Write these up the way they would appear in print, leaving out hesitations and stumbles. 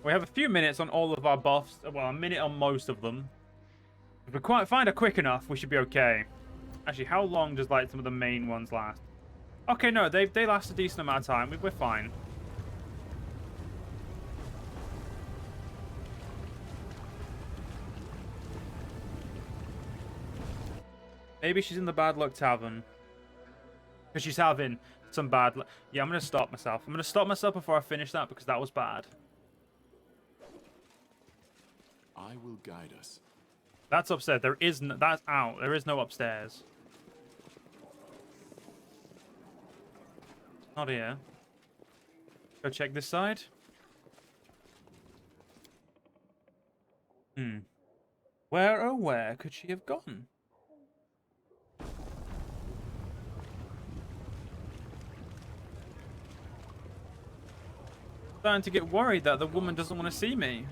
We have a few minutes on all of our buffs. Well, a minute on most of them. If we quite find her quick enough, we should be okay. Actually, how long does like some of the main ones last? Okay, no, they last a decent amount of time. We're fine. Maybe she's in the Bad Luck Tavern. Because she's having some bad luck. Yeah, I'm going to stop myself. I'm going to stop myself before I finish that because that was bad. I will guide us. That's upstairs. There is no, that's out. There is no upstairs. Not here. Go check this side. Where, oh where could she have gone? Starting to get worried that the woman doesn't want to see me.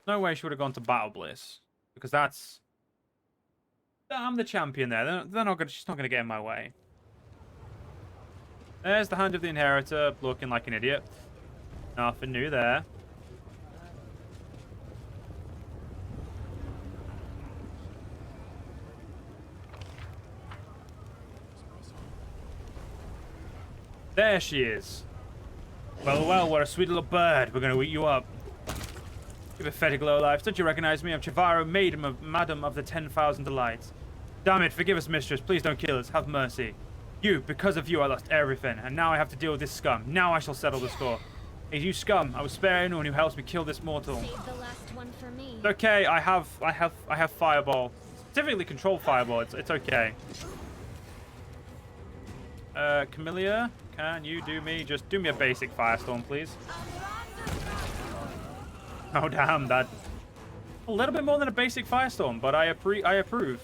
No way she would have gone to Battle Bliss. Because that's... I'm the champion there. They're not gonna, she's not going to get in my way. There's the Hand of the Inheritor, looking like an idiot. Nothing new there. There she is. Well, well, what a sweet little bird. We're going to eat you up. You pathetic lowlife. Don't you recognize me? I'm Chavaro, Madam of the 10,000 Delights. Damn it, forgive us, mistress. Please don't kill us. Have mercy. Because of you, I lost everything. And now I have to deal with this scum. Now I shall settle the score. Hey, you scum. I will spare anyone who helps me kill this mortal. Save the last one for me. It's okay. I have fireball. Specifically controlled fireball. It's okay. Camellia, can you just do me a basic firestorm, please? Oh damn, that a little bit more than a basic firestorm, but I approve.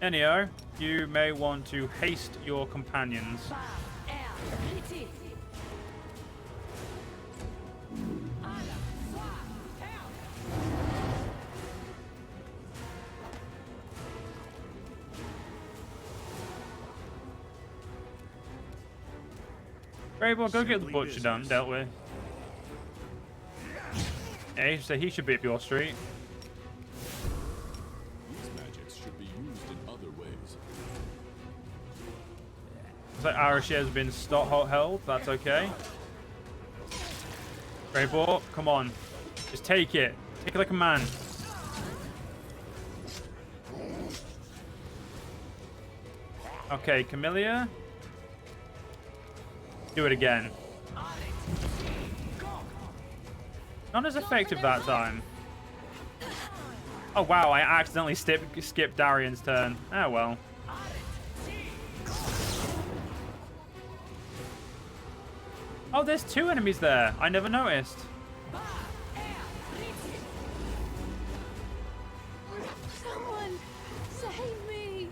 Anyhow, you may want to haste your companions. Great, well, go get the butcher dealt with. Yeah, so he should be up your street. These magics should be used in other ways. Looks like Arashi has been held. That's okay. Great ball, come on. Just take it. Take it like a man. Okay, Camellia. Do it again. Not as effective that time. Oh wow, I accidentally skipped Darian's turn. Oh well. Oh, there's two enemies there. I never noticed. Someone save me.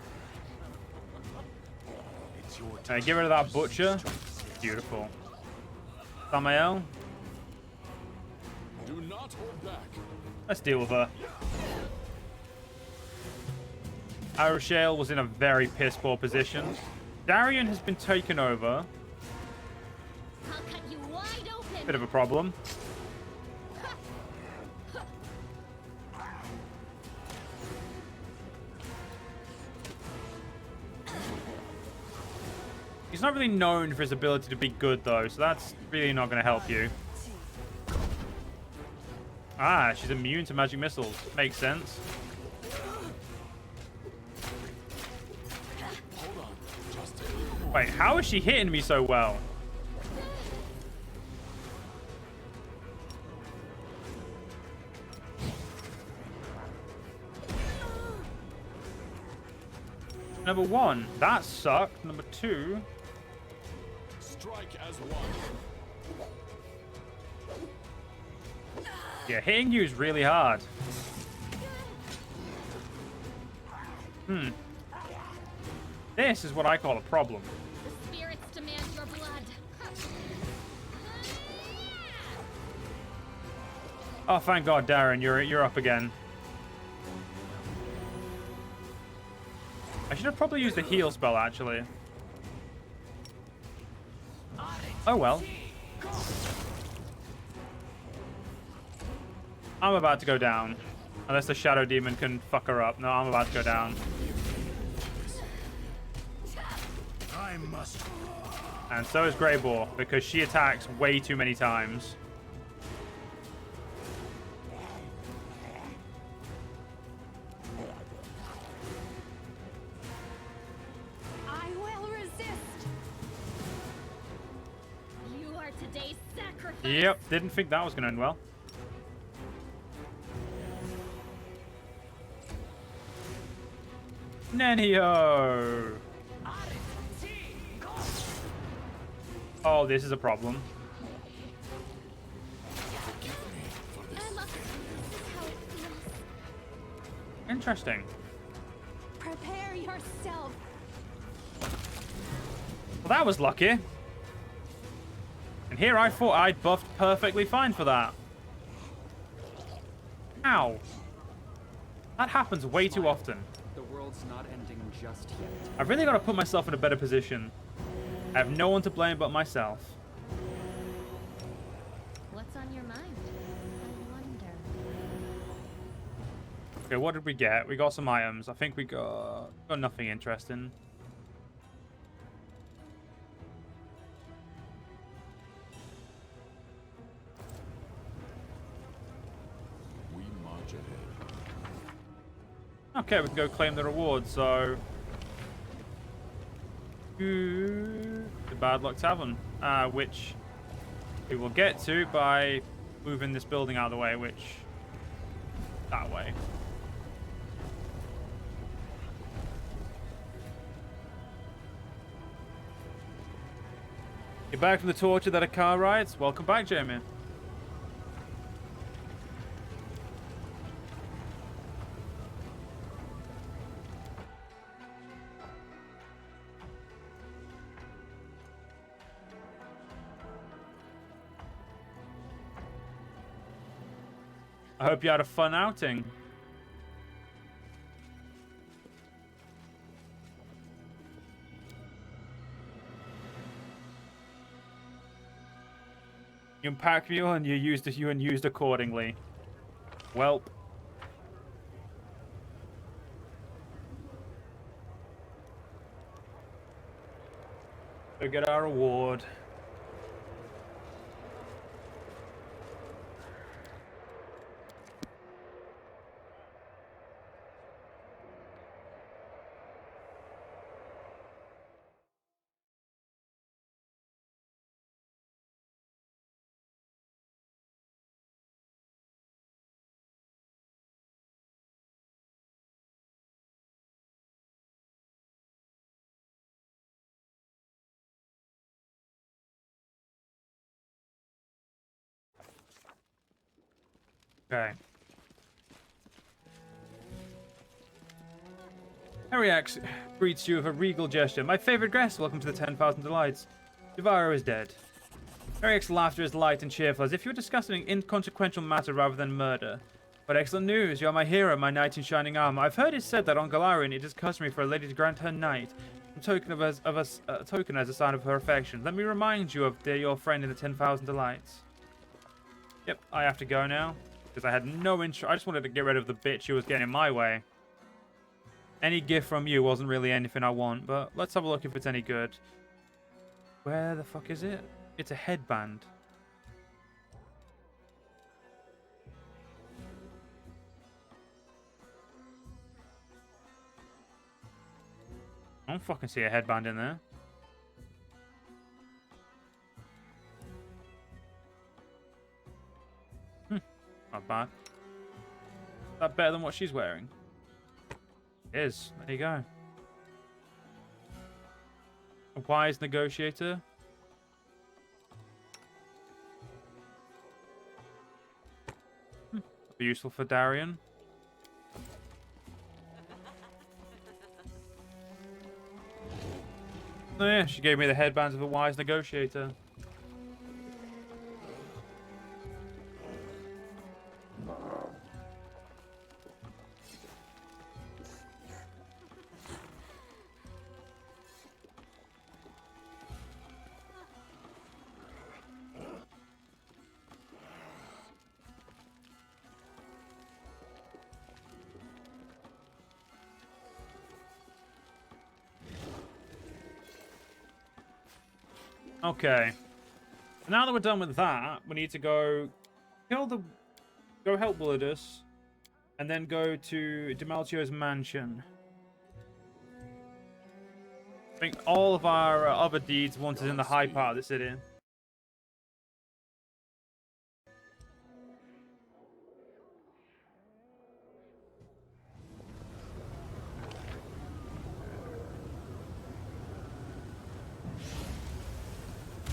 Get rid of that butcher. Beautiful. Samael. Do not hold back. Let's deal with her. Arushale was in a very piss poor position. Darian has been taken over. I'll cut you wide open. Bit of a problem. He's not really known for his ability to be good, though, so that's really not going to help you. Ah, she's immune to magic missiles. Makes sense. Wait, how is she hitting me so well? Number one, that sucked. Number two... Strike as one. Yeah, hitting you is really hard. This is what I call a problem. The spirits demand your blood. Oh, thank God, Darren, you're up again. I should have probably used the heal spell, actually. Oh, well. I'm about to go down. Unless the Shadow Demon can fuck her up. No, I'm about to go down. I must. And so is Greyboar, because she attacks way too many times. I will resist. You are today's sacrifice. Yep, didn't think that was going to end well. Nenio! Oh, this is a problem. Emma, this is how it feels. Interesting. Prepare yourself. Well, that was lucky. And here I thought I'd buffed perfectly fine for that. Ow. That happens way too often. The world's not ending just yet. I've really got to put myself in a better position. I have no one to blame but myself. What's on your mind? I wonder. Okay, what did we get? We got some items. I think we got nothing interesting. We march ahead. Okay, we can go claim the reward, so... to the Bad Luck Tavern, which we will get to by moving this building out of the way, which... that way. You're back from the torture that a car rides? Welcome back, Jamie. I hope you had a fun outing. You unpack mule and you used accordingly. Welp. Go get our reward. Okay. Ariax greets you with a regal gesture. My favorite guest, welcome to the 10,000 Delights. Devaro is dead. Ariax's laughter is light and cheerful, as if you were discussing an inconsequential matter rather than murder. But excellent news, you are my hero, my knight in shining armor. I've heard it said that on Galarian it is customary for a lady to grant her knight a token as a sign of her affection. Let me remind you of your friend in the 10,000 Delights. Yep, I have to go now. Because I had no interest. I just wanted to get rid of the bitch who was getting in my way. Any gift from you wasn't really anything I want, but let's have a look if it's any good. Where the fuck is it? It's a headband. I don't fucking see a headband in there. Not bad. Is that better than what she's wearing? It is. There you go. A wise negotiator. Be useful for Darian. Oh yeah, she gave me the headbands of a wise negotiator. Okay. Now that we're done with that, we need to go go help Willidus, and then go to Demaltio's mansion. I think all of our other deeds wanted in the high part of the city.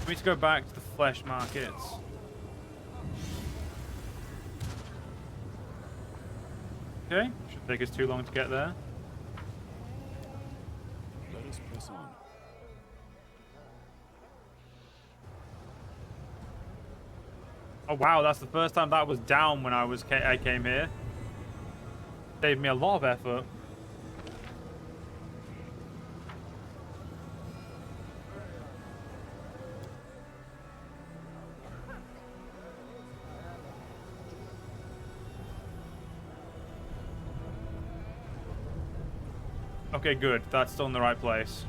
We need to go back to the flesh markets. Okay, shouldn't take us too long to get there. Let us press on. Oh wow, that's the first time that was down when I came here. Saved me a lot of effort. Okay, good. That's still in the right place.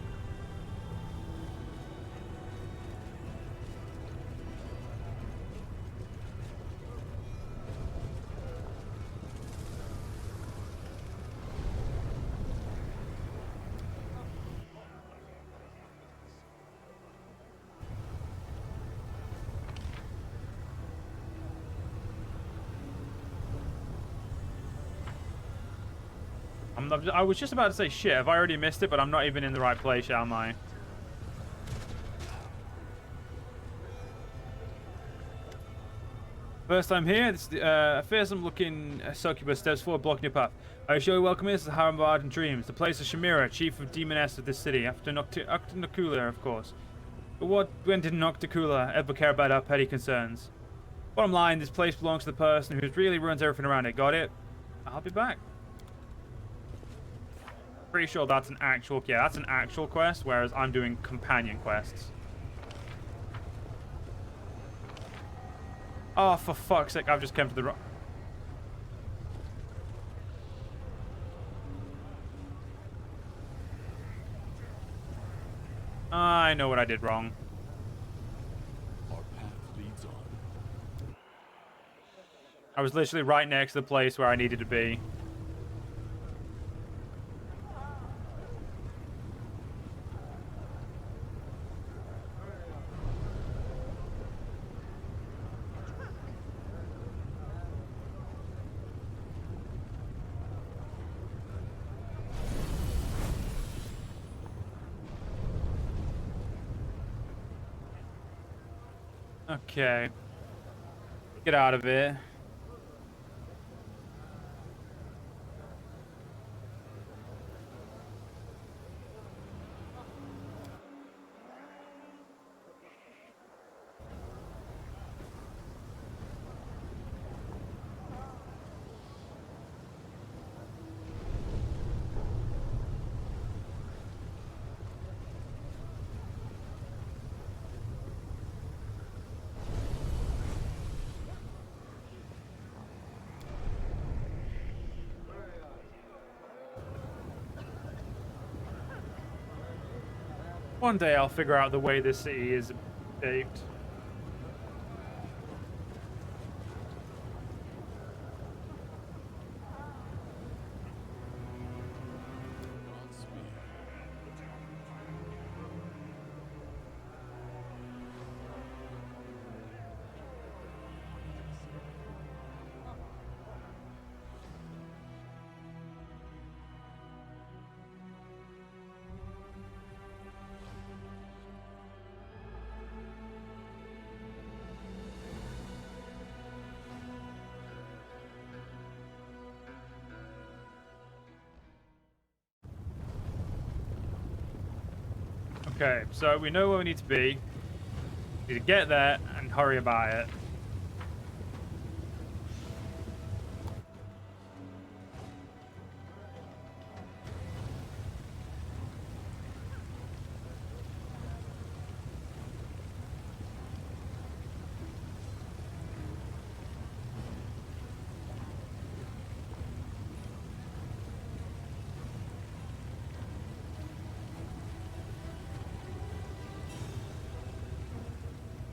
I was just about to say, shit, have I already missed it? But I'm not even in the right place, am I? First time here, this a fearsome-looking succubus steps forward, blocking your path. I show you welcome here to the Harem of Ardent Dreams, the place of Shamira, chief of demoness of this city, after Noctacula, of course. But when did Noctacula ever care about our petty concerns? Bottom line, this place belongs to the person who really ruins everything around it. Got it? I'll be back. Pretty sure that's an actual, yeah, that's an actual quest, whereas I'm doing companion quests. Oh, for fuck's sake, I've just come to the wrong... I know what I did wrong. Our path leads on. I was literally right next to the place where I needed to be. Okay. Get out of it. One day I'll figure out the way this city is shaped. Godspeed. Okay, so we know where we need to be. We need to get there and hurry about it.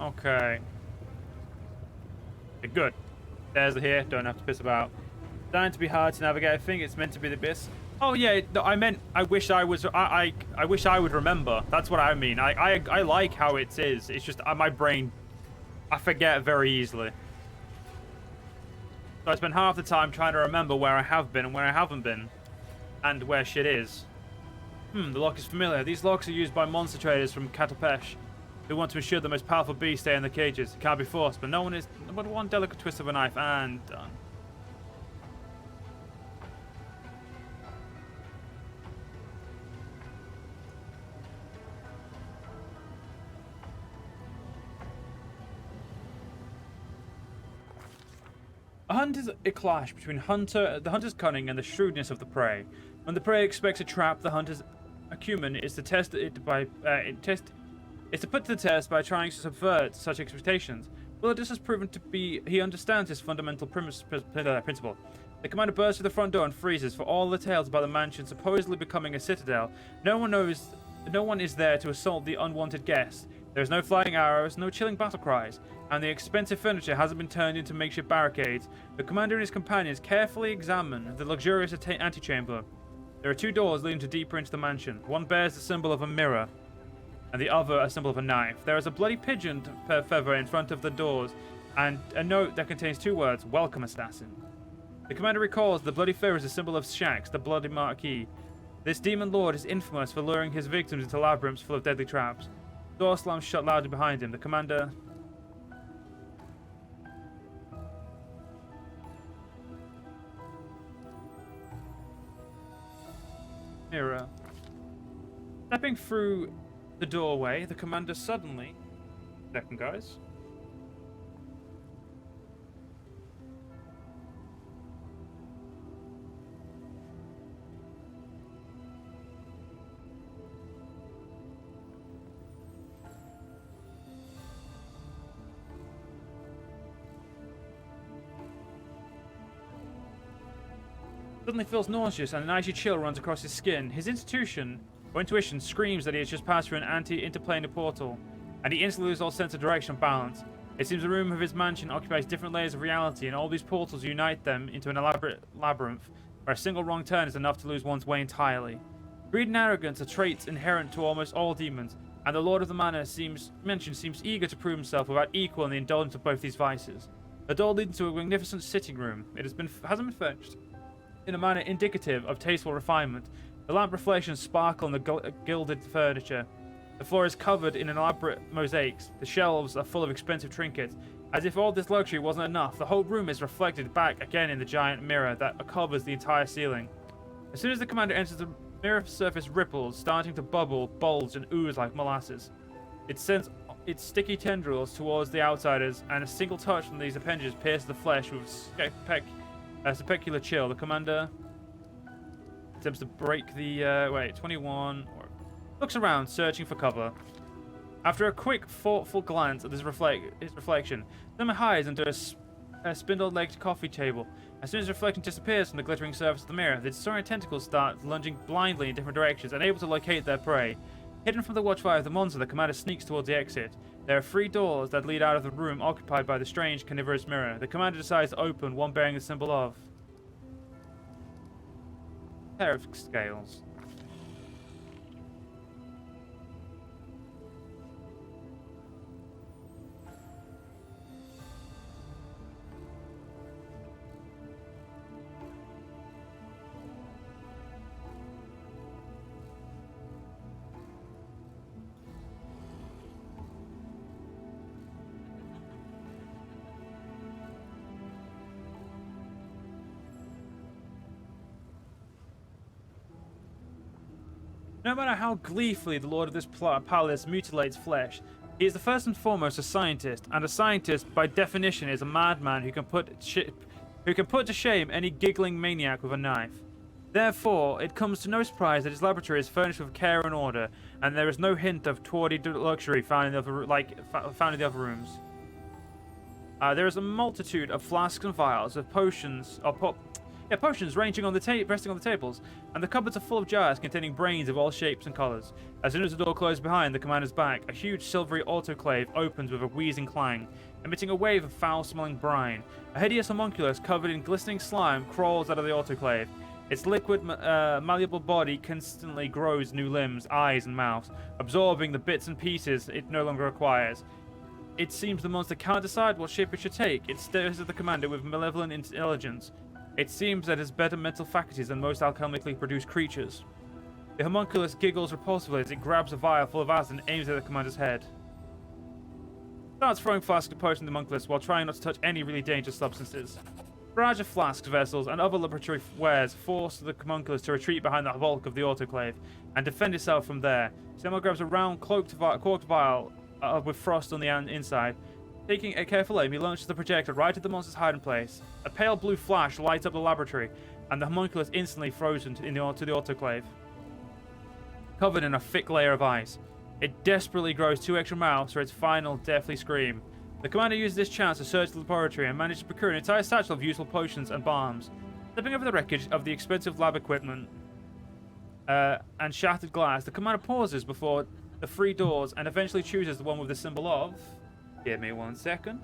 Okay. Good. Stairs are here. Don't have to piss about. Designed to be hard to navigate. I think it's meant to be the abyss. Oh yeah, no, I meant I wish I was. I wish I would remember. That's what I mean. I like how it is. It's just my brain. I forget very easily. So I spend half the time trying to remember where I have been and where I haven't been, and where shit is. The lock is familiar. These locks are used by monster traders from Kenabres, who want to ensure the most powerful beasts stay in the cages. It can't be forced, but no one is. But one delicate twist of a knife and done. A hunt is a clash between the hunter's cunning and the shrewdness of the prey. When the prey expects a trap, the hunter's acumen is to test it by is to put to the test by trying to subvert such expectations. Well, this has proven to be. He understands his fundamental principle. The commander bursts through the front door and freezes. For all the tales about the mansion supposedly becoming a citadel, no one is there to assault the unwanted guest. There is no flying arrows, no chilling battle cries, and the expensive furniture hasn't been turned into makeshift barricades. The commander and his companions carefully examine the luxurious antechamber. There are two doors leading to deeper into the mansion. One bears the symbol of a mirror, and the other a symbol of a knife. There is a bloody pigeon feather in front of the doors, and a note that contains two words, "Welcome, assassin." The commander recalls the bloody feather is a symbol of Shax, the bloody marquis. This demon lord is infamous for luring his victims into labyrinths full of deadly traps. The door slams shut loudly behind him. The commander... Mirror. Stepping through the doorway, the commander suddenly... Second, guys. Suddenly feels nauseous and an icy chill runs across his skin. His intuition screams that he has just passed through an interplanar portal, and he instantly loses all sense of direction and balance. It seems the room of his mansion occupies different layers of reality, and all these portals unite them into an elaborate labyrinth, where a single wrong turn is enough to lose one's way entirely. Greed and arrogance are traits inherent to almost all demons, and the Lord of the Manor seems eager to prove himself without equal in the indulgence of both these vices. The door leads to a magnificent sitting room. It hasn't been furnished in a manner indicative of tasteful refinement. The lamp reflections sparkle on the gilded furniture. The floor is covered in elaborate mosaics. The shelves are full of expensive trinkets. As if all this luxury wasn't enough, the whole room is reflected back again in the giant mirror that covers the entire ceiling. As soon as the commander enters, the mirror surface ripples, starting to bubble, bulge, and ooze like molasses. It sends its sticky tendrils towards the outsiders, and a single touch from these appendages pierces the flesh with a specular chill. The commander attempts to break the 21 or looks around, searching for cover. After a quick, thoughtful glance at his reflection, Samael hides under a spindle-legged coffee table. As soon as the reflection disappears from the glittering surface of the mirror, the disoriented tentacles start lunging blindly in different directions, unable to locate their prey. Hidden from the watchfire of the monster, the commander sneaks towards the exit. There are 3 doors that lead out of the room occupied by the strange carnivorous mirror. The commander decides to open one bearing the symbol of a pair of scales. No matter how gleefully the lord of this palace mutilates flesh, he is the first and foremost a scientist, and a scientist, by definition, is a madman who can put to shame any giggling maniac with a knife. Therefore, it comes to no surprise that his laboratory is furnished with care and order, and there is no hint of tawdry luxury found in the other rooms. There is a multitude of flasks and vials of potions, Yeah, potions ranging on the resting on the tables, and the cupboards are full of jars containing brains of all shapes and colours. As soon as the door closed behind the commander's back, a huge silvery autoclave opens with a wheezing clang, emitting a wave of foul-smelling brine. A hideous homunculus covered in glistening slime crawls out of the autoclave. Its liquid, malleable body constantly grows new limbs, eyes, and mouths, absorbing the bits and pieces it no longer requires. It seems the monster can't decide what shape it should take. It stares at the commander with malevolent intelligence. It seems that it has better mental faculties than most alchemically produced creatures. The homunculus giggles repulsively as it grabs a vial full of acid and aims at the commander's head. Starts throwing flasks of potion at the homunculus while trying not to touch any really dangerous substances. Barrage of flasks, vessels, and other laboratory wares force the homunculus to retreat behind the bulk of the autoclave and defend itself from there. Samael grabs a round corked vial with frost on the inside. Taking a careful aim, he launches the projector right at the monster's hiding place. A pale blue flash lights up the laboratory, and the homunculus instantly frozen to the autoclave, covered in a thick layer of ice. It desperately grows 2 extra mouths for its final deathly scream. The commander uses this chance to search the laboratory and manages to procure an entire satchel of useful potions and balms. Stepping over the wreckage of the expensive lab equipment and shattered glass, the commander pauses before the 3 doors and eventually chooses the one with the symbol of... Give me 1 second.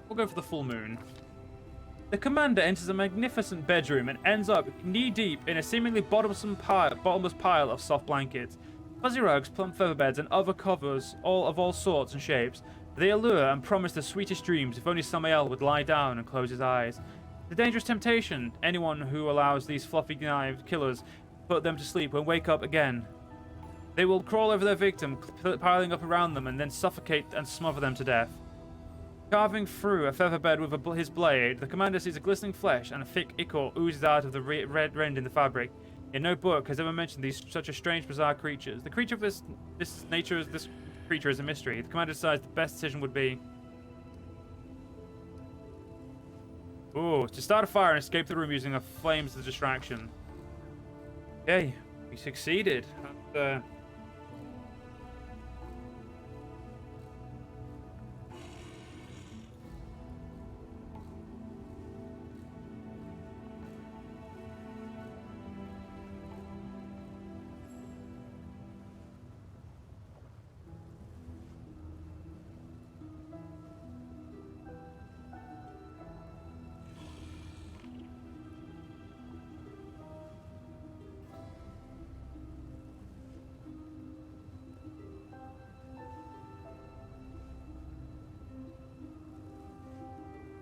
We'll go for the full moon. The commander enters a magnificent bedroom and ends up knee-deep in a seemingly bottomless pile of soft blankets. Fuzzy rugs, plump feather beds, and other covers, all of all sorts and shapes. They allure and promise the sweetest dreams if only Samael would lie down and close his eyes. The dangerous temptation, anyone who allows these fluffy-knived killers put them to sleep will wake up again. They will crawl over their victim, piling up around them, and then suffocate and smother them to death. Carving through a feather bed with his blade, the commander sees a glistening flesh and a thick ichor oozes out of the red rend in the fabric. In no book has ever mentioned such a strange, bizarre creatures. The creature of this creature is a mystery. The commander decides the best decision would be... to start a fire and escape the room using a flames as a distraction. Okay, we succeeded.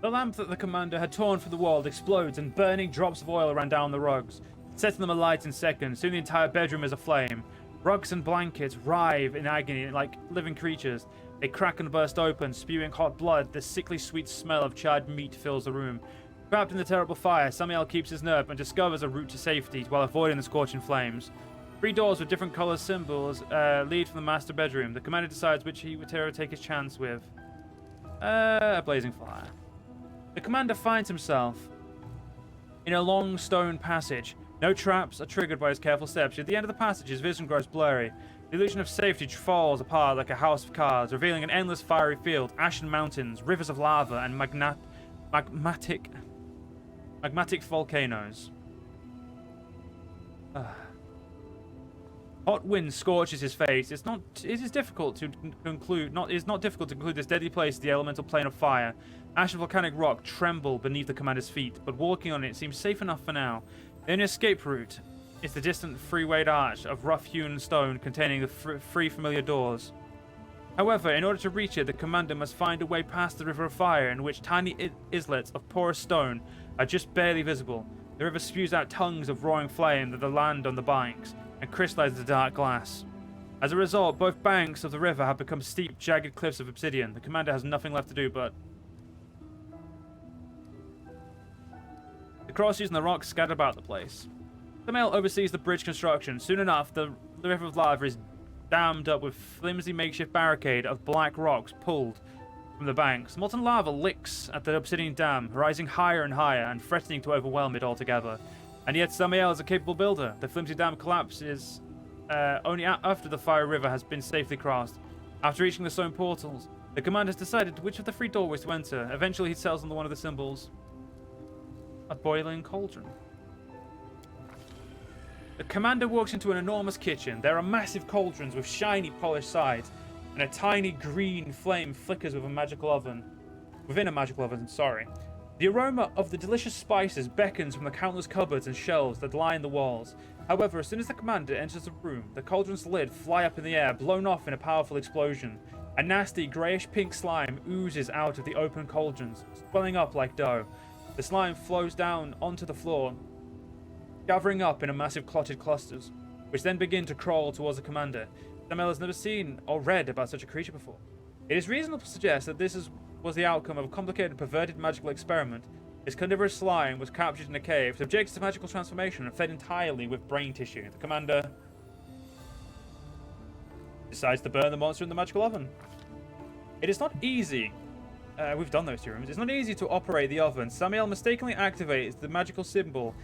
The lamp that the commander had torn from the wall explodes and burning drops of oil ran down the rugs, setting them alight in seconds. Soon the entire bedroom is aflame. Rugs and blankets writhe in agony like living creatures. They crack and burst open, spewing hot blood. The sickly sweet smell of charred meat fills the room. Trapped in the terrible fire, Samael keeps his nerve and discovers a route to safety while avoiding the scorching flames. 3 doors with different color symbols lead from the master bedroom. The commander decides which he would take his chance with. A blazing fire. The commander finds himself in a long stone passage. No traps are triggered by his careful steps. At the end of the passage, his vision grows blurry. The illusion of safety falls apart like a house of cards, revealing an endless fiery field, ashen mountains, rivers of lava, and magmatic volcanoes. Hot wind scorches his face. It is difficult to conclude this deadly place is the elemental plane of fire. Ash and volcanic rock tremble beneath the commander's feet, but walking on it seems safe enough for now. The only escape route is the distant three-wayed arch of rough-hewn stone containing the 3 familiar doors. However, in order to reach it, the commander must find a way past the river of fire, in which tiny islets of porous stone are just barely visible. The river spews out tongues of roaring flame that land on the banks and crystallizes the dark glass. As a result, both banks of the river have become steep, jagged cliffs of obsidian. The commander has nothing left to do but... The crosses and the rocks scattered about the place. Samael oversees the bridge construction. Soon enough, the river of lava is dammed up with flimsy makeshift barricade of black rocks pulled from the banks. Molten lava licks at the obsidian dam, rising higher and higher and threatening to overwhelm it altogether. And yet Samael is a capable builder. The flimsy dam collapses only after the fiery river has been safely crossed. After reaching the stone portals, the commander has decided which of the 3 doorways to enter. Eventually, he settles on one of the symbols. A boiling cauldron. The commander walks into an enormous kitchen. There are massive cauldrons with shiny polished sides, and a tiny green flame flickers within a magical oven. The aroma of the delicious spices beckons from the countless cupboards and shelves that line the walls. However, as soon as the commander enters the room, the cauldron's lid fly up in the air, blown off in a powerful explosion. A nasty greyish-pink slime oozes out of the open cauldrons, swelling up like dough. The slime flows down onto the floor, gathering up in a massive clotted clusters, which then begin to crawl towards the commander. Samael has never seen or read about such a creature before. It is reasonable to suggest that this was the outcome of a complicated, perverted magical experiment. This carnivorous slime was captured in a cave, subjected to magical transformation, and fed entirely with brain tissue. The commander decides to burn the monster in the magical oven. It is not easy. We've done those 2 rooms. It's not easy to operate the oven. Samael mistakenly activates the magical sigil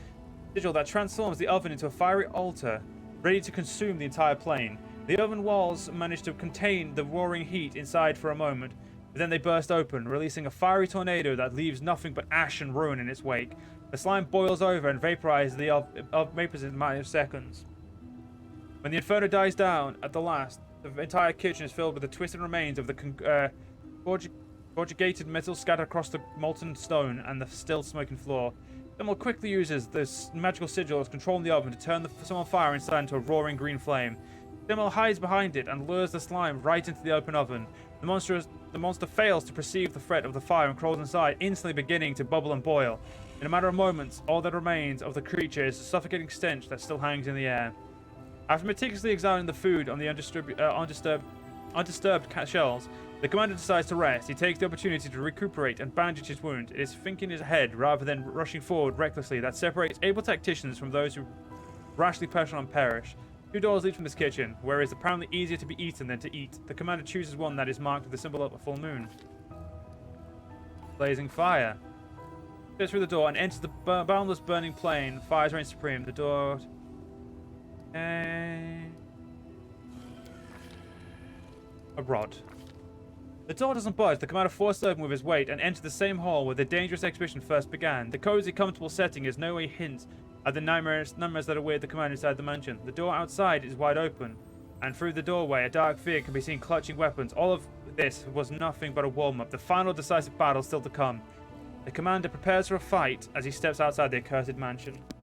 that transforms the oven into a fiery altar, ready to consume the entire plane. The oven walls manage to contain the roaring heat inside for a moment, but then they burst open, releasing a fiery tornado that leaves nothing but ash and ruin in its wake. The slime boils over and vaporizes the vapors in a matter of seconds. When the inferno dies down at the last, the entire kitchen is filled with the twisted remains of the corrugated metal scattered across the molten stone and the still smoking floor. Samael quickly uses this magical sigil as controlling the oven to turn some on fire inside into a roaring green flame. Samael hides behind it and lures the slime right into the open oven. The monster fails to perceive the threat of the fire and crawls inside, instantly beginning to bubble and boil. In a matter of moments, all that remains of the creature is a suffocating stench that still hangs in the air. After meticulously examining the food on the undisturbed shelves, the commander decides to rest. He takes the opportunity to recuperate and bandage his wound. It is thinking in his head, rather than rushing forward recklessly, that separates able tacticians from those who rashly push on and perish. 2 doors lead from this kitchen, where it is apparently easier to be eaten than to eat. The commander chooses one that is marked with the symbol of a full moon. Blazing fire. Goes through the door and enters the boundless burning plain. Fires reign supreme. The door... a rod. The door doesn't budge. The commander forces open with his weight and enters the same hall where the dangerous expedition first began. The cozy, comfortable setting is no way hint at the nightmares that await the commander inside the mansion. The door outside is wide open, and through the doorway a dark figure can be seen clutching weapons. All of this was nothing but a warm-up. The final decisive battle still to come. The commander prepares for a fight as he steps outside the accursed mansion.